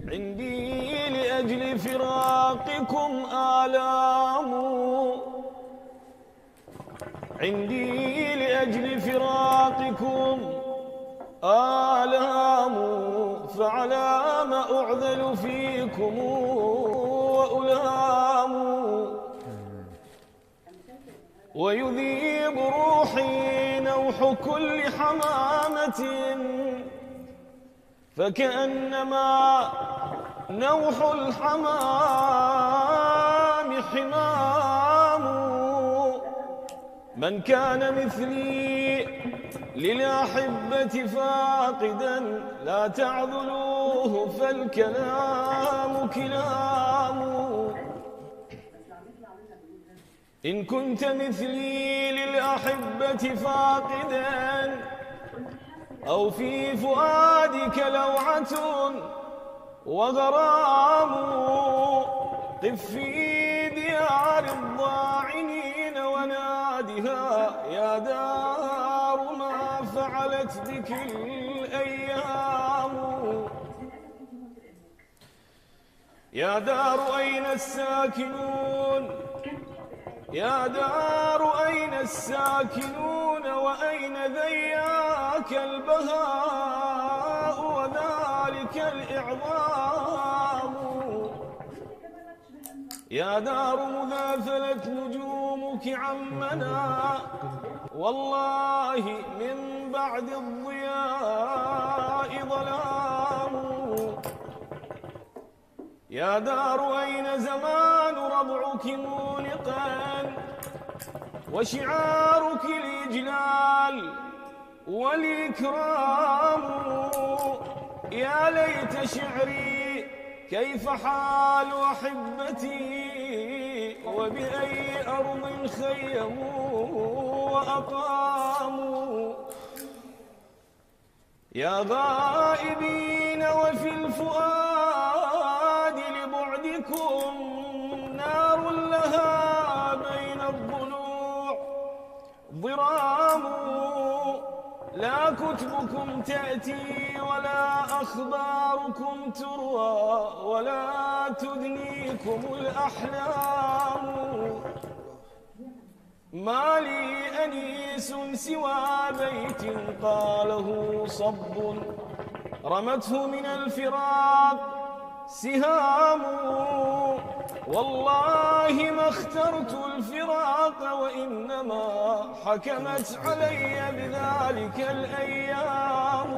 عندي لأجل فراقكم آلام، عندي لأجل فراقكم آلام، فعلى ما أعذل فيكم وألام، ويذيب روحي نوح كل حمامة، فكأنما نوح الحمام حمام. من كان مثلي للأحبة فاقدا لا تعذلوه فالكلام كلام. إن كنت مثلي للأحبة فاقدا أو في فؤادك لوعة وغرام، قف في ديار الضاعنين ونادها يا دار ما فعلت بك الأيام. يا دار أين الساكنون، يا دار أين الساكنون، وأين ذياك البهاء وذلك الإعظام. يا دار مذاثلت نجومك عمنا، والله من بعد الضياء ظلام. يا دار أين زمان ربعك مونقا، وشعارك الإجلال والإكرام. يا ليت شعري كيف حال أحبتي، وبأي أرض خيموا وأقاموا. يا غائبين وفي الفؤاد لبعدكم نار لها بين الضلوع ضرام. لا كتبكم تأتي ولا أخباركم تروى، ولا تدنيكم الأحلام. ما لي أنيس سوى بيت قاله صب، رمته من الفراق سهام. والله ما اخترت الفراق، وإنما حكمت علي بذلك الأيام.